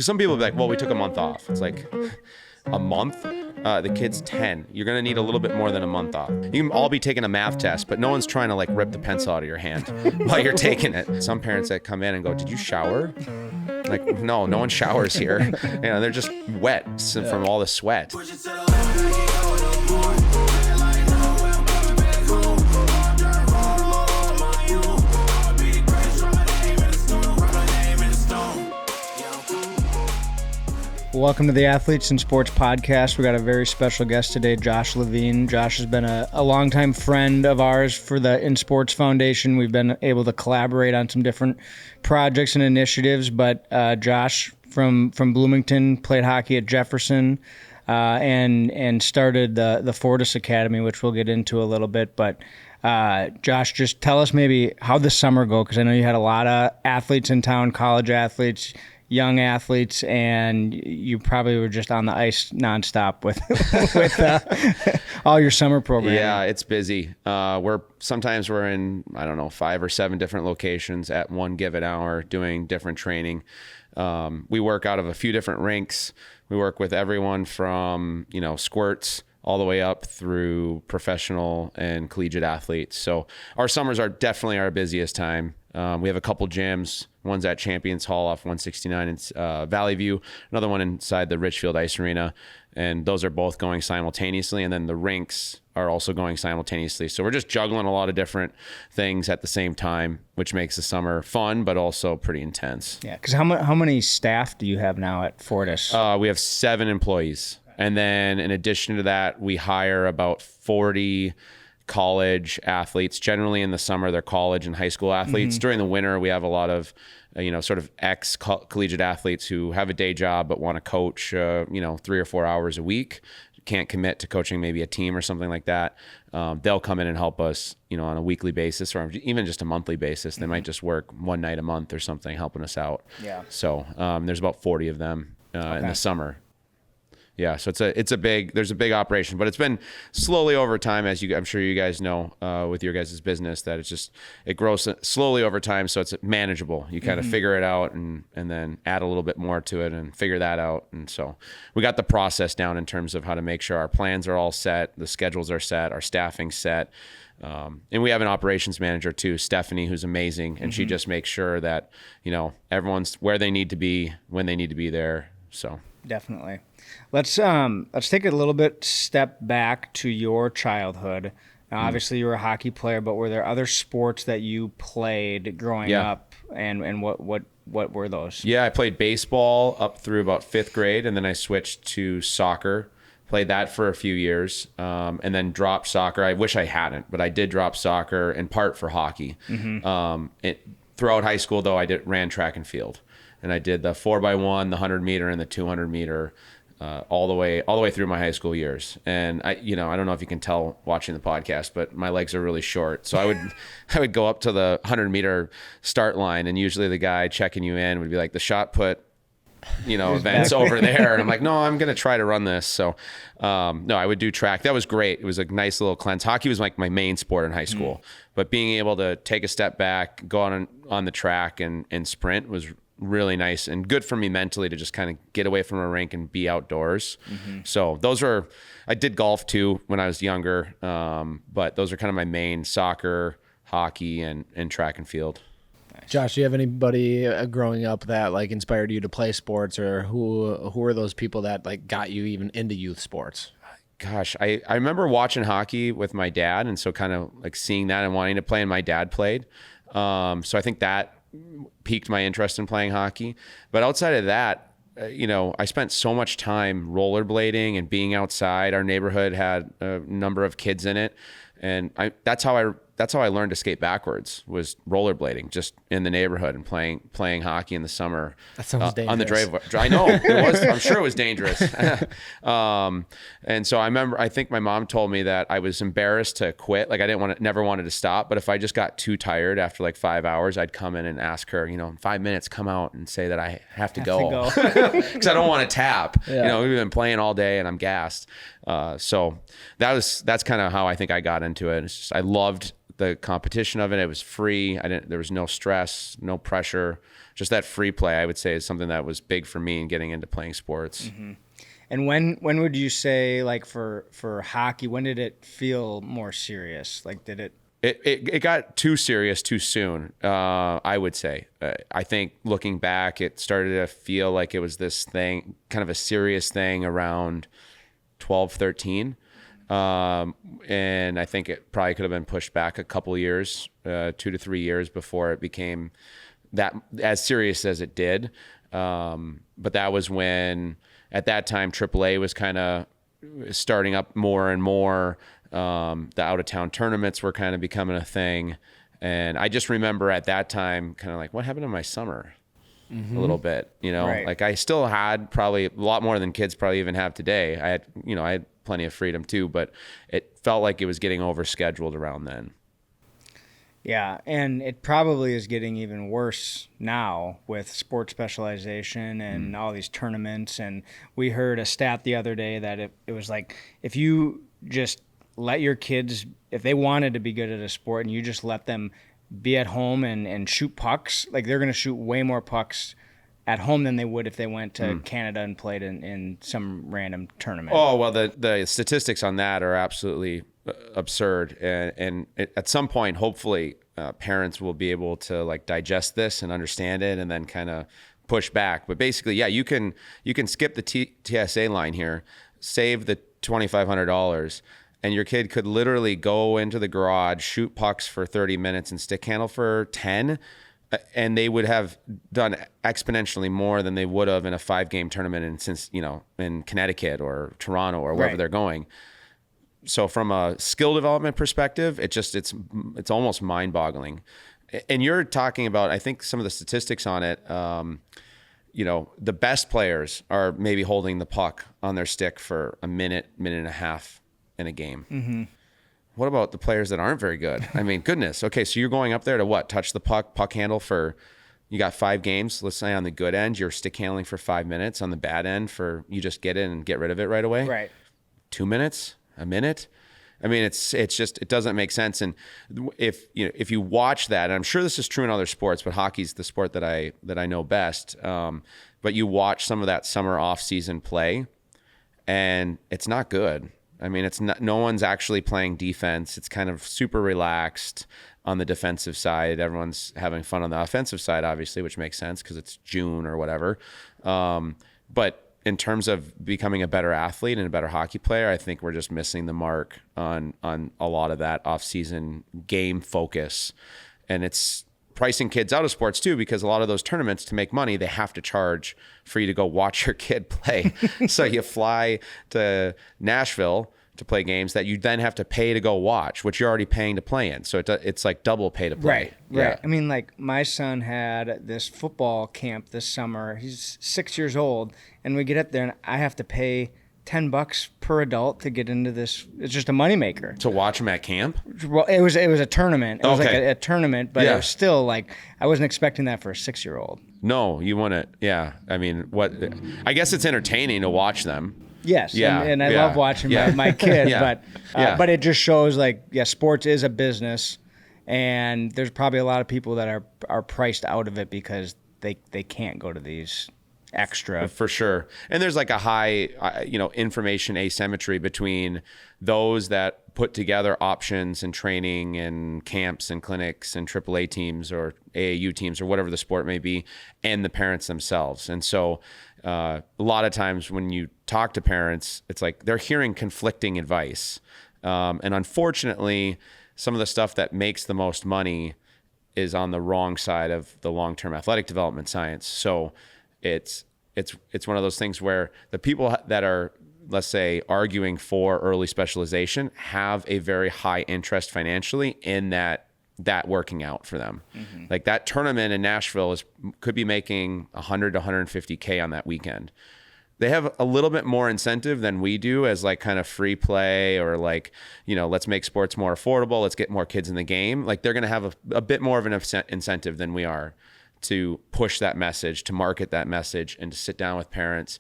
Because some people will be like, well, we took a month off. It's like, a month? The kid's 10. You're going to need a little bit more than a month off. You can all be taking a math test, but no one's trying to like rip the pencil out of your hand while you're taking it. Some parents that come in and go, did you shower? Like, no one showers here. They're just wet from all the sweat. Welcome to the Athletes and Sports Podcast. We got a very special guest today, Josh Levine. Josh has been a longtime friend of ours for the In Sports Foundation. We've been able to collaborate on some different projects and initiatives, but Josh from Bloomington played hockey at Jefferson and started the Fortis Academy, which we'll get into a little bit. But Josh, just tell us maybe how the summer go, because I know you had a lot of athletes in town, college athletes, young athletes, and you probably were just on the ice nonstop with all your summer programs. Yeah, it's busy. Sometimes we're in, 5 or 7 different locations at one given hour doing different training. We work out of a few different rinks. We work with everyone from, squirts all the way up through professional and collegiate athletes. So our summers are definitely our busiest time. We have a couple gyms. One's at Champions Hall off 169 in Valley View, another one inside the Richfield Ice Arena, and those are both going simultaneously, and then the rinks are also going simultaneously. So we're just juggling a lot of different things at the same time, which makes the summer fun, but also pretty intense. Yeah, because how many staff do you have now at Fortis? We have 7 employees, and then in addition to that, we hire about 40 college athletes. Generally in the summer, they're college and high school athletes. During the winter, we have a lot of, sort of ex-collegiate athletes who have a day job but want to coach, 3 or 4 hours a week. Can't commit to coaching maybe a team or something like that. They'll come in and help us, on a weekly basis or even just a monthly basis. They might just work one night a month or something, helping us out. Yeah. So there's about 40 of them in the summer. Yeah, so there's a big operation, but it's been slowly over time, as I'm sure you guys know with your guys' business, that it grows slowly over time, so it's manageable. You kind of figure it out and then add a little bit more to it and figure that out. And so we got the process down in terms of how to make sure our plans are all set, the schedules are set, our staffing's set. And we have an operations manager too, Stephanie, who's amazing, and she just makes sure that, everyone's where they need to be when they need to be there. So definitely. Let's take a little bit step back to your childhood. Now, obviously, you were a hockey player, but were there other sports that you played growing up, and what were those? Yeah, I played baseball up through about 5th grade, and then I switched to soccer. Played that for a few years, and then dropped soccer. I wish I hadn't, but I did drop soccer in part for hockey. Throughout high school, though, I ran track and field. And I did the 4x1, the 100 meter, and the 200 meter all the way through my high school years. And I don't know if you can tell watching the podcast, but my legs are really short. So I would go up to the 100 meter start line, and usually the guy checking you in would be like, the shot put, events over there. And I'm like, no, I'm going to try to run this. So no, I would do track. That was great. It was a nice little cleanse. Hockey was like my main sport in high school, but being able to take a step back, go on the track and sprint was really nice and good for me mentally to just kind of get away from a rink and be outdoors. So I did golf too when I was younger. But those are kind of my main: soccer, hockey, and track and field. Josh, do you have anybody growing up that like inspired you to play sports, or who are those people that like got you even into youth sports? Gosh, I remember watching hockey with my dad, and so kind of like seeing that and wanting to play, and my dad played. So I think that piqued my interest in playing hockey. But outside of that, I spent so much time rollerblading and being outside. Our neighborhood had a number of kids in it, and that's how I learned to skate backwards, was rollerblading just in the neighborhood and playing hockey in the summer. That sounds dangerous. On the driveway. I know it was. I'm sure it was dangerous. And so I think my mom told me that I was embarrassed to quit. Like I never wanted to stop. But if I just got too tired after like 5 hours, I'd come in and ask her, in 5 minutes, come out and say that I have to go. Because I don't want to tap. Yeah. We've been playing all day and I'm gassed. So that's kind of how I think I got into it. It's just, I loved the competition of it. It was free. There was no stress, no pressure. Just that free play, I would say, is something that was big for me in getting into playing sports. Mm-hmm. And when would you say, like, for hockey, when did it feel more serious? Like, did it? It got too serious too soon, I would say. I think looking back, it started to feel like it was this thing, kind of a serious thing around 12, 13. And I think it probably could have been pushed back a couple of years, 2 to 3 years before it became that as serious as it did. But that was when, at that time, AAA was kind of starting up more and more. The out-of-town tournaments were kind of becoming a thing. And I just remember at that time kind of like, what happened to my summer? A little bit, Right. Like I still had probably a lot more than kids probably even have today. I had plenty of freedom too, but it felt like it was getting overscheduled around then. Yeah, and it probably is getting even worse now with sports specialization and all these tournaments. And we heard a stat the other day that it was like, if you just let your kids, if they wanted to be good at a sport and you just let them be at home and shoot pucks, like they're going to shoot way more pucks at home than they would if they went to Canada and played in some random tournament. Oh, well, the statistics on that are absolutely absurd. And at some point, hopefully, parents will be able to like digest this and understand it and then kind of push back. But basically, yeah, you can skip the TSA line here, save the $2,500, and your kid could literally go into the garage, shoot pucks for 30 minutes and stick handle for 10, and they would have done exponentially more than they would have in a 5-game tournament in Connecticut or Toronto or wherever they're going. So from a skill development perspective, it's almost mind-boggling. And you're talking about, I think, some of the statistics on it. The best players are maybe holding the puck on their stick for a minute and a half in a game. Mm-hmm. What about the players that aren't very good? I mean, goodness. Okay, so you're going up there to what? Touch the puck handle for, you got 5 games. Let's say on the good end, you're stick handling for 5 minutes. On the bad end, you just get in and get rid of it right away. Right. 2 minutes, a minute. I mean, it's just, it doesn't make sense. And if you watch that, and I'm sure this is true in other sports, but hockey's the sport that I know best. But you watch some of that summer off-season play, and it's not good. I mean, no one's actually playing defense. It's kind of super relaxed on the defensive side. Everyone's having fun on the offensive side, obviously, which makes sense because it's June or whatever. But in terms of becoming a better athlete and a better hockey player, I think we're just missing the mark on a lot of that off-season game focus. And it's pricing kids out of sports too, because a lot of those tournaments, to make money, they have to charge for you to go watch your kid play. So you fly to Nashville to play games that you then have to pay to go watch, which you're already paying to play in. So it's like double pay to play. Right. Yeah. I mean, like my son had this football camp this summer. He's 6 years old, and we get up there and I have to pay $10 per adult to get into this. It's just a moneymaker. To watch them at camp? Well, it was a tournament. It was like Okay. a tournament, but it was still like, I wasn't expecting that for a 6-year-old. No, you want to, yeah. I mean, I guess it's entertaining to watch them. Yes, Yeah, and I yeah, love watching yeah. my kid, Yeah, but it just shows like, yeah, sports is a business, and there's probably a lot of people that are priced out of it because they can't go to these extra. For sure. And there's like a high, information asymmetry between those that put together options and training and camps and clinics and AAA teams or AAU teams or whatever the sport may be, and the parents themselves. And so a lot of times when you talk to parents, it's like they're hearing conflicting advice. And unfortunately, some of the stuff that makes the most money is on the wrong side of the long-term athletic development science. So it's one of those things where the people that are, let's say, arguing for early specialization have a very high interest financially in that working out for them. Mm-hmm. Like that tournament in Nashville could be making 100 to 150K on that weekend. They have a little bit more incentive than we do as like kind of free play or like, let's make sports more affordable. Let's get more kids in the game. Like they're going to have a bit more of an incentive than we are to push that message, to market that message, and to sit down with parents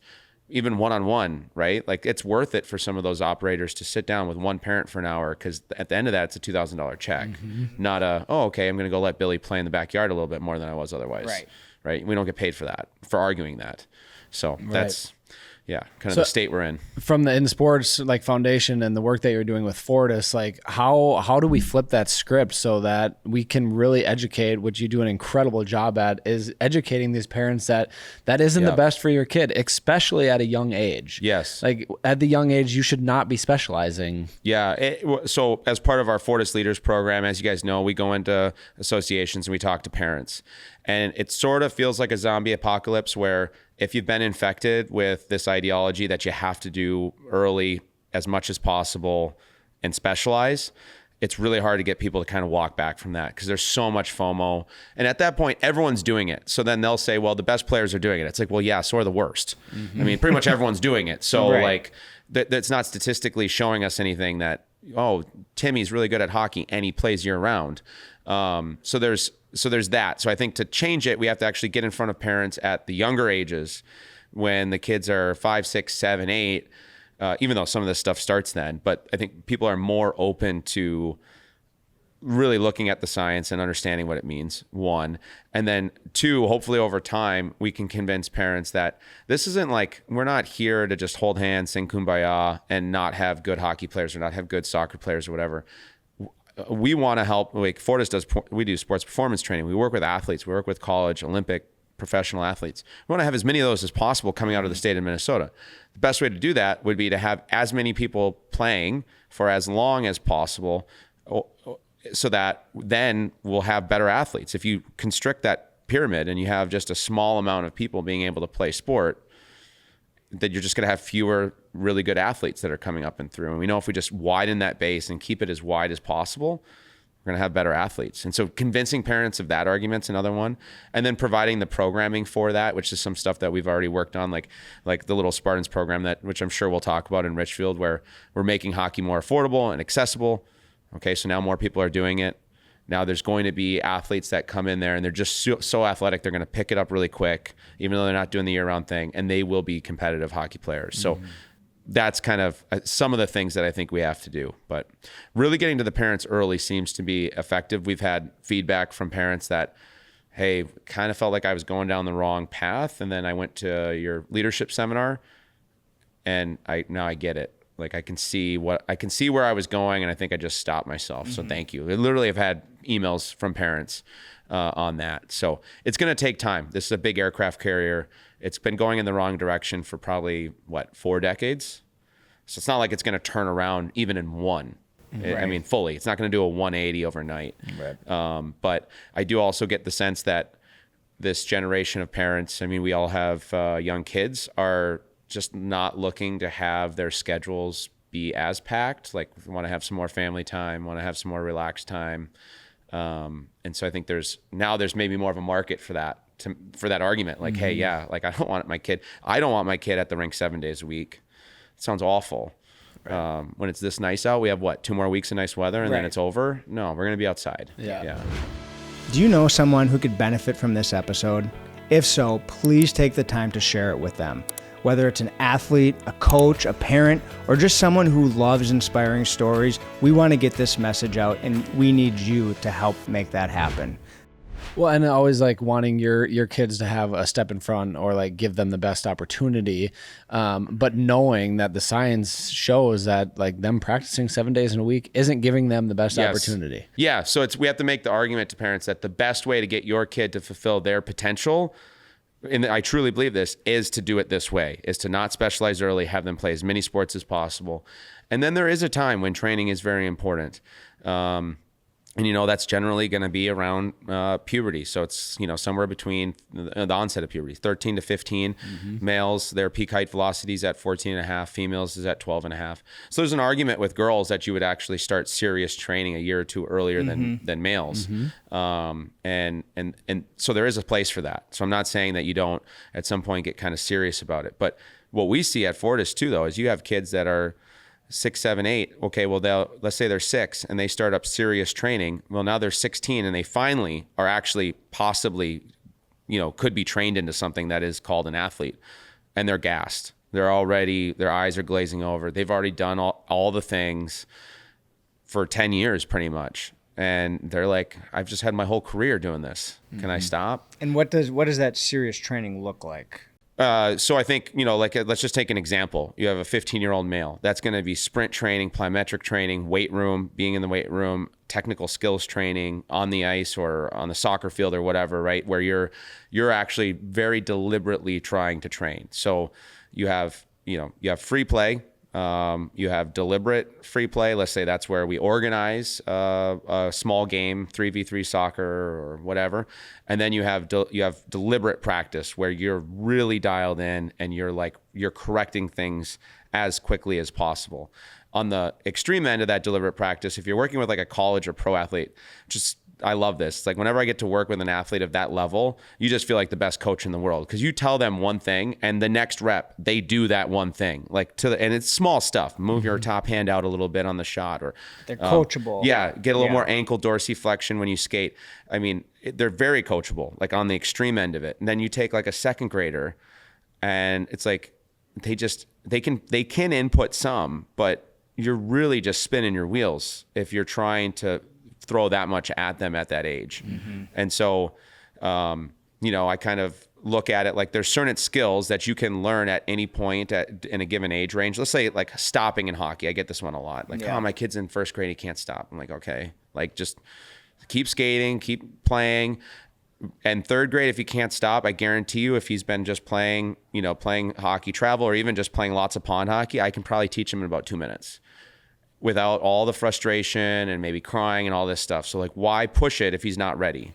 even one-on-one, right? Like it's worth it for some of those operators to sit down with one parent for an hour, because at the end of that, it's a $2,000 check, not okay, I'm going to go let Billy play in the backyard a little bit more than I was otherwise. Right. We don't get paid for that, for arguing that. So that's, kind of the state we're in. From the In Sports like foundation and the work that you're doing with Fortis, like how do we flip that script so that we can really educate, which you do an incredible job at, is educating these parents that isn't the best for your kid, especially at a young age. Yes. Like at the young age, you should not be specializing. Yeah. So as part of our Fortis Leaders program, as you guys know, we go into associations and we talk to parents. And it sort of feels like a zombie apocalypse where if you've been infected with this ideology that you have to do early as much as possible and specialize, it's really hard to get people to kind of walk back from that because there's so much FOMO. And at that point, everyone's doing it. So then they'll say, well, the best players are doing it. It's like, well, yeah, so are the worst. I mean, pretty much everyone's doing it. So like that's not statistically showing us anything that, oh, Timmy's really good at hockey and he plays year round. So there's that. So I think to change it, we have to actually get in front of parents at the younger ages when the kids are 5, 6, 7, 8, even though some of this stuff starts then. But I think people are more open to really looking at the science and understanding what it means, one. And then two, hopefully over time, we can convince parents that this isn't like, we're not here to just hold hands, sing Kumbaya, and not have good hockey players or not have good soccer players or whatever. We want to help, like Fortis does, we do sports performance training. We work with athletes. We work with college, Olympic, professional athletes. We want to have as many of those as possible coming out of the state of Minnesota. The best way to do that would be to have as many people playing for as long as possible so that then we'll have better athletes. If you constrict that pyramid and you have just a small amount of people being able to play sport, that you're just going to have fewer really good athletes that are coming up and through. And we know if we just widen that base and keep it as wide as possible, we're going to have better athletes. And so convincing parents of that argument's another one. And then providing the programming for that, which is some stuff that we've already worked on, like the Little Spartans program, which I'm sure we'll talk about in Richfield, where we're making hockey more affordable and accessible. Okay, so now more people are doing it. Now there's going to be athletes that come in there and they're just so athletic, they're going to pick it up really quick, even though they're not doing the year-round thing, and they will be competitive hockey players. So that's kind of some of the things that I think we have to do. But really getting to the parents early seems to be effective. We've had feedback from parents that, hey, kind of felt like I was going down the wrong path, and then I went to your leadership seminar, and now I get it. Like I can see where I was going, and I think I just stopped myself. So thank you. I literally have had emails from parents on that. So it's going to take time. This is a big aircraft carrier. It's been going in the wrong direction for probably 4 decades. So it's not like it's going to turn around even in one. Right. I mean, fully. It's not going to do a 180 overnight. Right. But I do also get the sense that this generation of parents, I mean, we all have young kids, are just not looking to have their schedules be as packed. Like we want to have some more family time, want to have some more relaxed time. And so I think there's maybe more of a market for that, for that argument. Like, hey, yeah, like I don't want my kid at the rink 7 days a week. It sounds awful. Right. When it's this nice out, we have 2 more weeks of nice weather and then it's over. No, we're going to be outside. Yeah. Do you know someone who could benefit from this episode? If so, please take the time to share it with them. Whether it's an athlete, a coach, a parent, or just someone who loves inspiring stories, we want to get this message out, and we need you to help make that happen. Well, and always like wanting your kids to have a step in front or like give them the best opportunity, but knowing that the science shows that like them practicing 7 days in a week isn't giving them the best opportunity. Yeah, so we have to make the argument to parents that the best way to get your kid to fulfill their potential, and I truly believe this, is to do it this way, is to not specialize early, have them play as many sports as possible. And then there is a time when training is very important. And, that's generally going to be around puberty. So it's, somewhere between the onset of puberty, 13 to 15. Males, their peak height velocity is at 14 and a half. Females is at 12 and a half. So there's an argument with girls that you would actually start serious training a year or two earlier than males. And so there is a place for that. So I'm not saying that you don't at some point get kind of serious about it. But what we see at Fortis too, though, is you have kids that are 6, 7, 8. Okay, well, let's say they're 6 and they start up serious training. Well, now they're 16 and they finally are actually possibly, could be trained into something that is called an athlete, and they're gassed. Their eyes are glazing over. They've already done all the things for 10 years pretty much. And they're like, I've just had my whole career doing this. Can I stop? And what does that serious training look like? So I think, like let's just take an example. You have a 15-year-old male. That's going to be sprint training, plyometric training, weight room, being in the weight room, technical skills training on the ice or on the soccer field or whatever, right? Where you're actually very deliberately trying to train. So you have free play. You have deliberate free play. Let's say that's where we organize a small game, 3v3 soccer or whatever. And then you have deliberate practice where you're really dialed in and you're correcting things as quickly as possible. On the extreme end of that deliberate practice, if you're working with like a college or pro athlete, I love this. It's like whenever I get to work with an athlete of that level, you just feel like the best coach in the world because you tell them one thing and the next rep, they do that one thing. And it's small stuff. Move your top hand out a little bit on the shot or they're coachable. Yeah. Get a little more ankle dorsiflexion when you skate. I mean, they're very coachable, like on the extreme end of it. And then you take like a second grader and it's like, they can input some, but you're really just spinning your wheels if you're trying to throw that much at them at that age. And so, I kind of look at it like there's certain skills that you can learn at any point in a given age range. Let's say like stopping in hockey. I get this one a lot. Like, oh, my kid's in first grade, he can't stop. I'm like, okay, like just keep skating, keep playing. And third grade, if he can't stop, I guarantee you if he's been just playing hockey travel or even just playing lots of pond hockey, I can probably teach him in about 2 minutes without all the frustration and maybe crying and all this stuff. So like, why push it if he's not ready?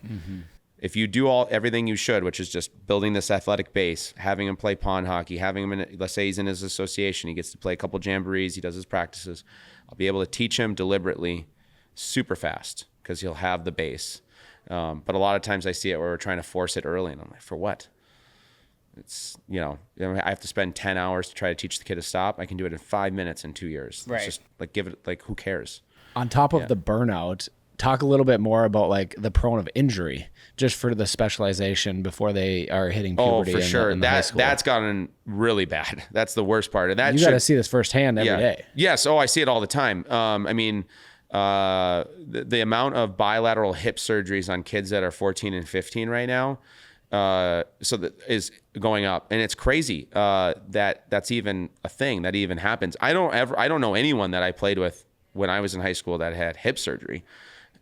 If you do everything you should, which is just building this athletic base, having him play pond hockey, having him let's say he's in his association, he gets to play a couple jamborees, he does his practices. I'll be able to teach him deliberately super fast because he'll have the base. But a lot of times I see it where we're trying to force it early and I'm like, for what? It's, I have to spend 10 hours to try to teach the kid to stop. I can do it in 5 minutes in 2 years. Right. It's just like, give it, like, who cares? On top of the burnout, talk a little bit more about like the prone of injury just for the specialization before they are hitting puberty. Oh, for sure. In the high school. That's gotten really bad. That's the worst part. And that you got to see this firsthand every day. Yes. Oh, I see it all the time. The amount of bilateral hip surgeries on kids that are 14 and 15 right now, that is going up, and it's crazy that's even a thing that even happens. I don't know anyone that I played with when I was in high school that had hip surgery,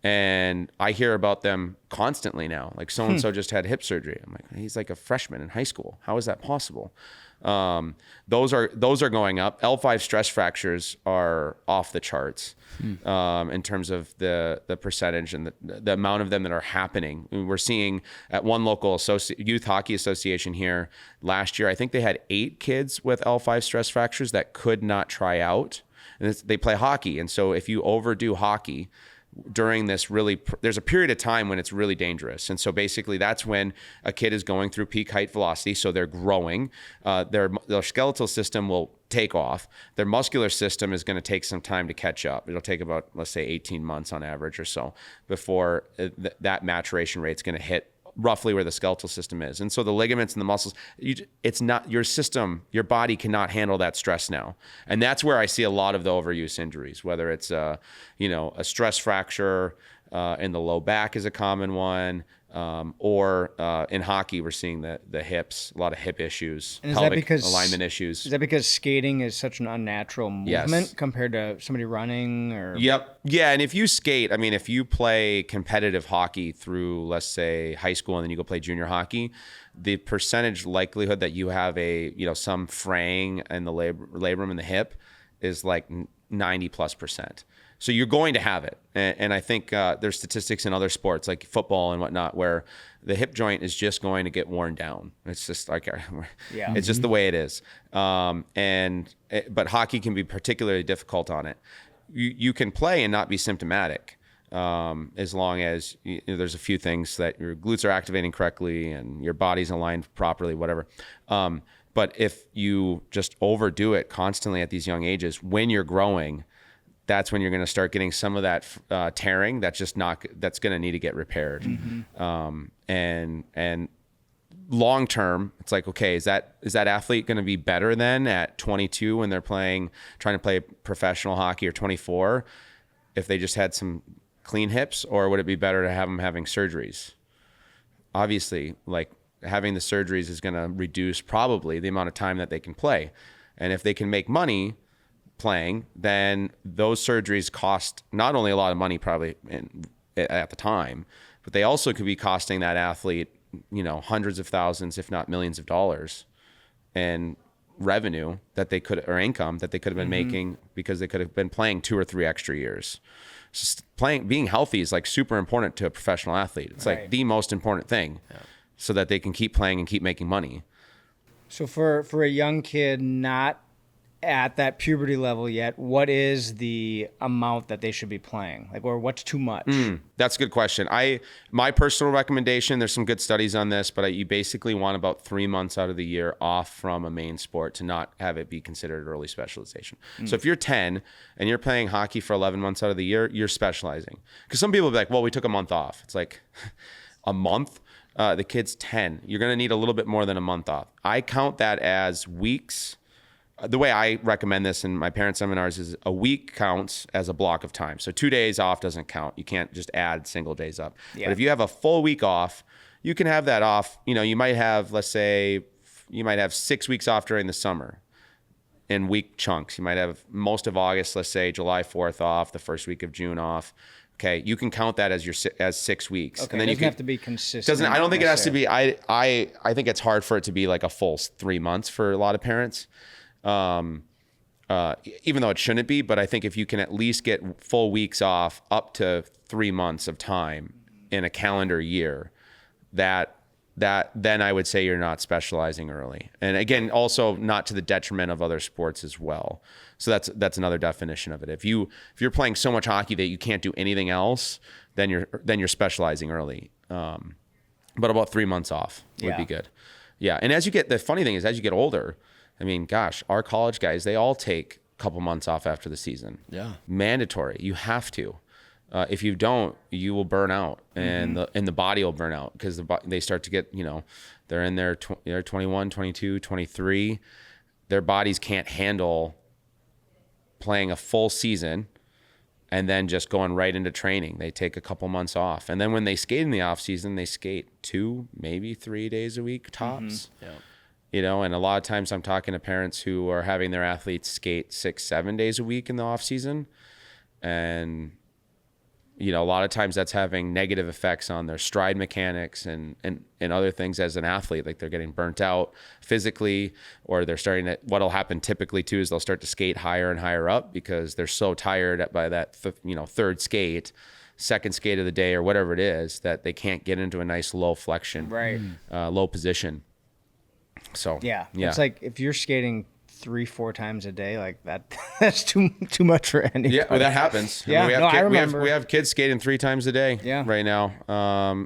and I hear about them constantly now. Like so and so just had hip surgery. I'm like, he's like a freshman in high school. How is that possible? Those are going up. L5 stress fractures are off the charts in terms of the percentage and the amount of them that are happening. We're seeing at one local youth hockey association here last year, I think they had 8 kids with L5 stress fractures that could not try out. And they play hockey. And so if you overdo hockey, during this there's a period of time when it's really dangerous. And so basically that's when a kid is going through peak height velocity. So they're growing, their skeletal system will take off. Their muscular system is going to take some time to catch up. It'll take about, let's say 18 months on average or so before that maturation rate is going to hit roughly where the skeletal system is. And so the ligaments and the muscles, it's not your system, your body cannot handle that stress now. And that's where I see a lot of the overuse injuries, whether it's a stress fracture in the low back is a common one, or in hockey, we're seeing the hips, a lot of hip issues, and pelvic alignment issues. Is that because skating is such an unnatural movement compared to somebody running? Or Yep. Yeah, and if you skate, if you play competitive hockey through, let's say, high school, and then you go play junior hockey, the percentage likelihood that you have some fraying in the labrum in the hip is like 90+%. So you're going to have it. And I think there's statistics in other sports like football and whatnot where the hip joint is just going to get worn down. It's just like, it's just the way it is. But hockey can be particularly difficult on it. You can play and not be symptomatic as long as there's a few things that your glutes are activating correctly and your body's aligned properly, whatever. But if you just overdo it constantly at these young ages, when you're growing, that's when you're going to start getting some of that tearing that's going to need to get repaired. And long term, it's like, okay, is that athlete going to be better then at 22 when they're trying to play professional hockey, or 24 if they just had some clean hips, or would it be better to have them having surgeries? Obviously, like, having the surgeries is going to reduce probably the amount of time that they can play. And if they can make money playing, then those surgeries cost not only a lot of money probably at the time, but they also could be costing that athlete, hundreds of thousands, if not millions of dollars in revenue that they could, or income that they could have been making, because they could have been playing 2 or 3 extra years. Just being healthy is like super important to a professional athlete. It's like the most important thing, so that they can keep playing and keep making money. So for a young kid not at that puberty level yet, what is the amount that they should be playing? Like, or what's too much? That's a good question. My personal recommendation, there's some good studies on this, but you basically want about 3 months out of the year off from a main sport to not have it be considered early specialization. So if you're 10 and you're playing hockey for 11 months out of the year, you're specializing. Because some people will be like, well, we took a month off. It's like, a month? The kid's 10. You're going to need a little bit more than a month off. I count that as weeks. The way I recommend this in my parent seminars is a week counts as a block of time. So 2 days off doesn't count. You can't just add single days up. But if you have a full week off, you can have that off. You might have, let's say, 6 weeks off during the summer in week chunks. You might have most of August, let's say July 4th off, the first week of June off. Okay, you can count that as 6 weeks. Okay, and then it you doesn't have to be consistent. I don't think it has to be. I think it's hard for it to be like a full 3 months for a lot of parents. Even though it shouldn't be, but I think if you can at least get full weeks off up to 3 months of time in a calendar year, that then I would say you're not specializing early. And again, also not to the detriment of other sports as well. So that's another definition of it. If you're playing so much hockey that you can't do anything else, then you're specializing early. But about 3 months off would be good. Yeah. And the funny thing is, as you get older, I mean, gosh, our college guys, they all take a couple months off after the season. Yeah. Mandatory. You have to. If you don't, you will burn out, and the body will burn out, because they start to get, they're in their 21, 22, 23. Their bodies can't handle playing a full season and then just going right into training. They take a couple months off. And then when they skate in the off season, they skate 2, maybe 3 days a week tops. Yeah. And a lot of times I'm talking to parents who are having their athletes skate 6, 7 days a week in the off season. And, a lot of times that's having negative effects on their stride mechanics and other things as an athlete. Like, they're getting burnt out physically, or they're what'll happen typically too is they'll start to skate higher and higher up because they're so tired by that, third skate, second skate of the day, or whatever it is, that they can't get into a nice low flexion, low position. So it's like if you're skating 3-4 times a day, like that's too much for anybody. Yeah, well, that happens. Yeah, I remember. We have kids skating 3 times a day right now,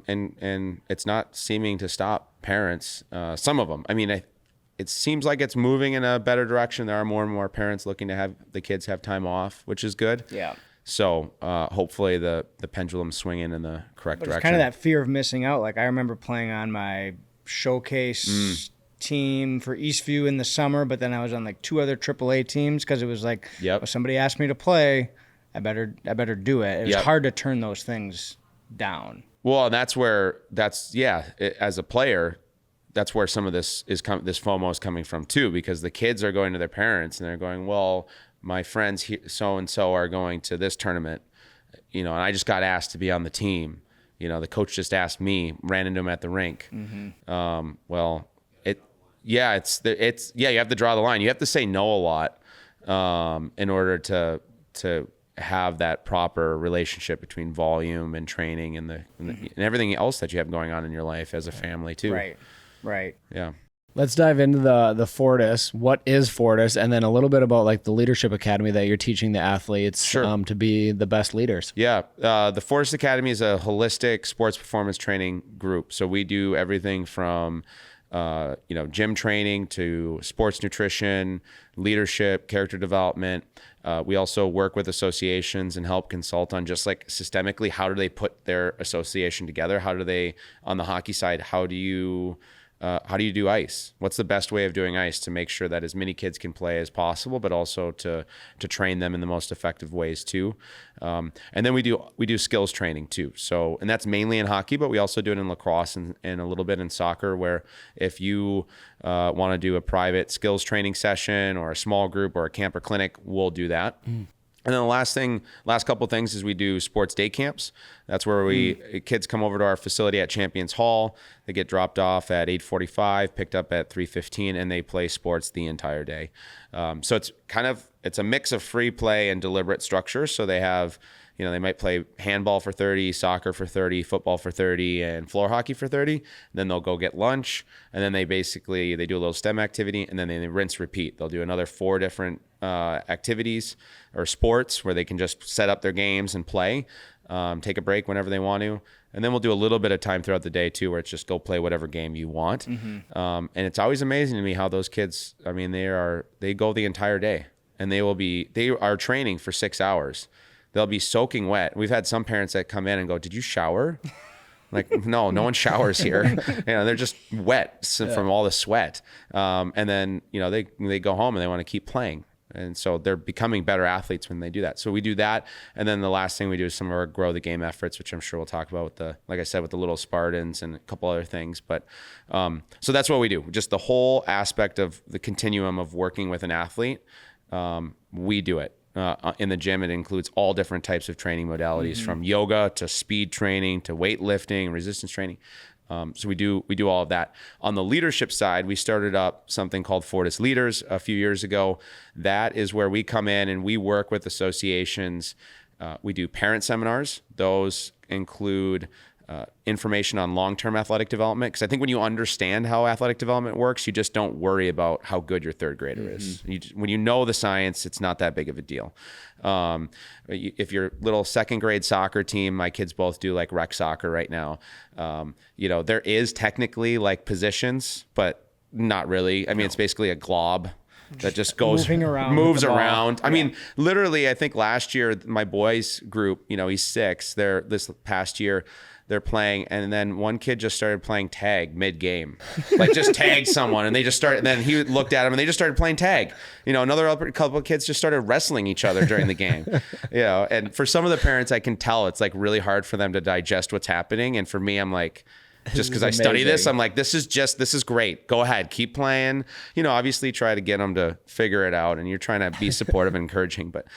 and it's not seeming to stop parents. Some of them. I mean, it seems like it's moving in a better direction. There are more and more parents looking to have the kids have time off, which is good. Yeah. So hopefully the pendulum's swinging in the correct direction. It's kind of that fear of missing out. Like, I remember playing on my showcase team for Eastview in the summer, but then I was on like 2 other AAA teams, because it was like, if somebody asked me to play, I better do it. It was hard to turn those things down. Well, as a player, that's where some of this FOMO is coming from too, because the kids are going to their parents and they're going, well, my friends so and so are going to this tournament, and I just got asked to be on the team. The coach just asked me, ran into him at the rink. You have to draw the line. You have to say no a lot in order to have that proper relationship between volume and training and everything else that you have going on in your life as a family too. Right. Yeah. Let's dive into the Fortis. What is Fortis? And then a little bit about like the Leadership Academy that you're teaching the athletes to be the best leaders. Yeah. The Fortis Academy is a holistic sports performance training group. So we do everything from gym training to sports nutrition, leadership, character development. We also work with associations and help consult on just like systemically, how do they put their association together? How do they, on the hockey side, how do you how do you do ice? What's the best way of doing ice to make sure that as many kids can play as possible, but also to train them in the most effective ways too. And then we do skills training too. So, and that's mainly in hockey, but we also do it in lacrosse and a little bit in soccer, where if you want to do a private skills training session or a small group or a camp or clinic, we'll do that. And then the last couple of things is we do sports day camps. That's where kids come over to our facility at Champions Hall. They get dropped off at 8:45, picked up at 3:15, and they play sports the entire day. So it's a mix of free play and deliberate structure. So they have, they might play handball for 30, soccer for 30, football for 30, and floor hockey for 30. Then they'll go get lunch, and then they do a little STEM activity, and then they rinse, repeat. They'll do another 4 different activities or sports where they can just set up their games and play, take a break whenever they want to. And then we'll do a little bit of time throughout the day too, where it's just go play whatever game you want. And it's always amazing to me how those kids, they go the entire day, and they are training for 6 hours. They'll be soaking wet. We've had some parents that come in and go, "Did you shower?" Like, no one showers here. They're just wet from all the sweat. And then, they go home and they want to keep playing. And so they're becoming better athletes when they do that. So we do that. And then the last thing we do is some of our grow the game efforts, which I'm sure we'll talk about with with the little Spartans and a couple other things. But so that's what we do. Just the whole aspect of the continuum of working with an athlete. We do it. In the gym, it includes all different types of training modalities, from yoga to speed training to weightlifting, resistance training. So we do all of that. On the leadership side, we started up something called Fortis Leaders a few years ago. That is where we come in and we work with associations. We do parent seminars. Those include information on long-term athletic development, because I think when you understand how athletic development works, you just don't worry about how good your third grader is. When you know the science, it's not that big of a deal. If your little second grade soccer team, my kids both do like rec soccer right now, there is technically like positions, but not really. It's basically a glob that just moves around. Literally, I think last year, my boys group, he's 6, this past year, they're playing, and then one kid just started playing tag mid-game, like just tagged someone, and they just started, and then he looked at him, and they just started playing tag. Another couple of kids just started wrestling each other during the game. And for some of the parents, I can tell it's like really hard for them to digest what's happening, and for me, I'm like, just because I study this, I'm like, this is great. Go ahead, keep playing. Obviously try to get them to figure it out, and you're trying to be supportive and encouraging, but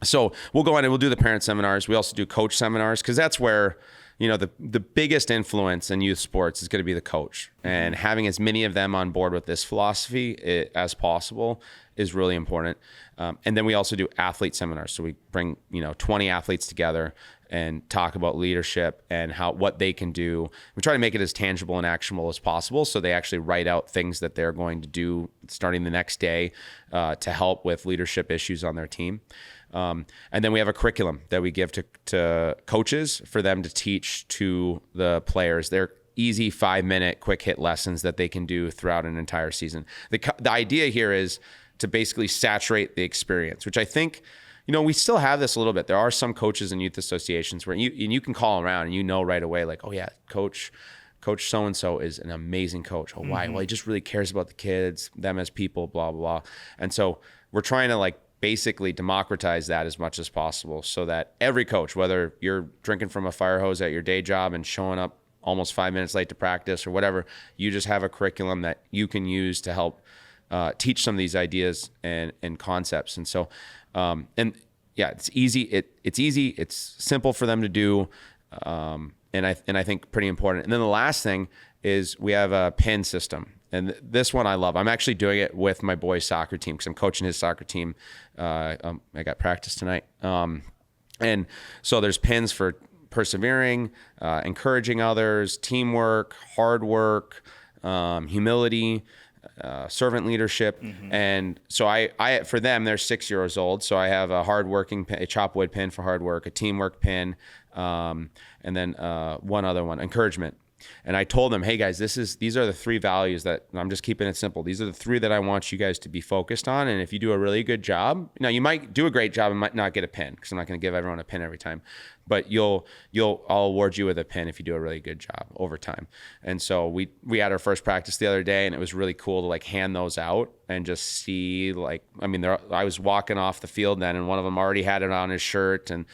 so we'll go in and we'll do the parent seminars. We also do coach seminars, because that's where, the biggest influence in youth sports is going to be the coach. And having as many of them on board with this philosophy as possible is really important. And then we also do athlete seminars. So we bring, 20 athletes together and talk about leadership and what they can do. We try to make it as tangible and actionable as possible, so they actually write out things that they're going to do starting the next day to help with leadership issues on their team. And then we have a curriculum that we give to coaches for them to teach to the players. They're easy 5-minute quick hit lessons that they can do throughout an entire season. The idea here is to basically saturate the experience, which I think, we still have this a little bit. There are some coaches in youth associations where you can call around and right away, like, oh yeah, Coach so-and-so is an amazing coach. Oh, why? Well, he just really cares about the kids, them as people, blah, blah, blah. And so we're trying to basically democratize that as much as possible, so that every coach, whether you're drinking from a fire hose at your day job and showing up almost 5 minutes late to practice or whatever, you just have a curriculum that you can use to help teach some of these ideas and concepts. And so, it's easy. It's easy. It's simple for them to do. And I think pretty important. And then the last thing is we have a pin system. And this one I love. I'm actually doing it with my boys' soccer team, because I'm coaching his soccer team. I got practice tonight. And so there's pins for persevering, encouraging others, teamwork, hard work, humility, servant leadership. And so I for them, they're 6 years old. So I have a hardworking pin, a chop wood pin for hard work, a teamwork pin, and then one other one, encouragement. And I told them, hey guys, these are the 3 values that I'm just keeping it simple. These are the 3 that I want you guys to be focused on. And if you do a really good job, now you might do a great job and might not get a pin, because I'm not going to give everyone a pin every time. but I'll award you with a pin if you do a really good job over time. And so we had our first practice the other day, and it was really cool to like hand those out and just see I was walking off the field then, and one of them already had it on his shirt, and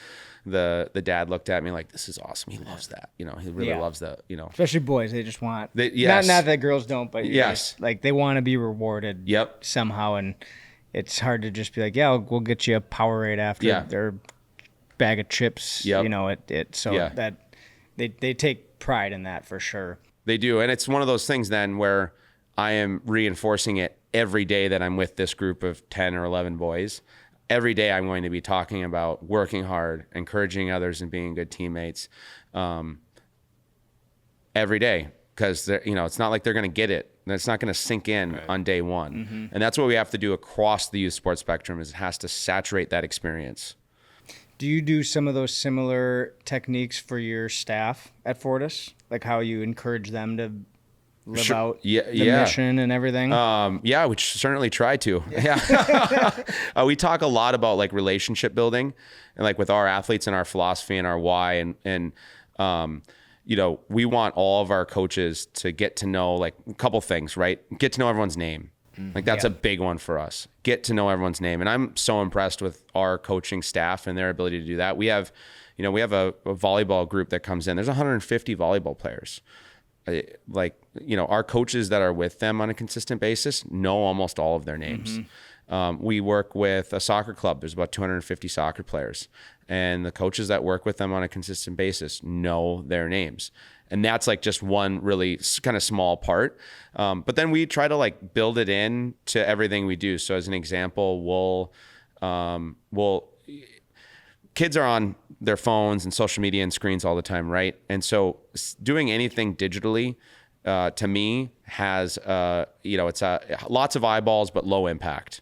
the dad looked at me like, this is awesome. He loves that. He really loves that, Especially boys, they just want, yes. not that girls don't, but yes, like they want to be rewarded somehow. And it's hard to just be like, we'll get you a Powerade after their bag of chips, that they take pride in that for sure. They do. And it's one of those things then where I am reinforcing it every day that I'm with this group of 10 or 11 boys. Every day I'm going to be talking about working hard, encouraging others, and being good teammates every day, because it's not like they're going to get it. It's not going to sink in on day one. Mm-hmm. And that's what we have to do across the youth sports spectrum, is it has to saturate that experience. Do you do some of those similar techniques for your staff at Fortis? Like how you encourage them to live out the mission and everything? We certainly try to. We talk a lot about like relationship building, and like with our athletes and our philosophy and our why, and we want all of our coaches to get to know like a couple things, right? Get to know everyone's name. Like that's a big one for us. Get to know everyone's name. And I'm so impressed with our coaching staff and their ability to do that. We have a volleyball group that comes in. There's 150 volleyball players. Our coaches that are with them on a consistent basis know almost all of their names. Mm-hmm. We work with a soccer club. There's about 250 soccer players, and the coaches that work with them on a consistent basis know their names. And that's like just one really kind of small part. But then we try to like build it in to everything we do. So as an example, kids are on their phones and social media and screens all the time, right? And so doing anything digitally, to me, has it's lots of eyeballs but low impact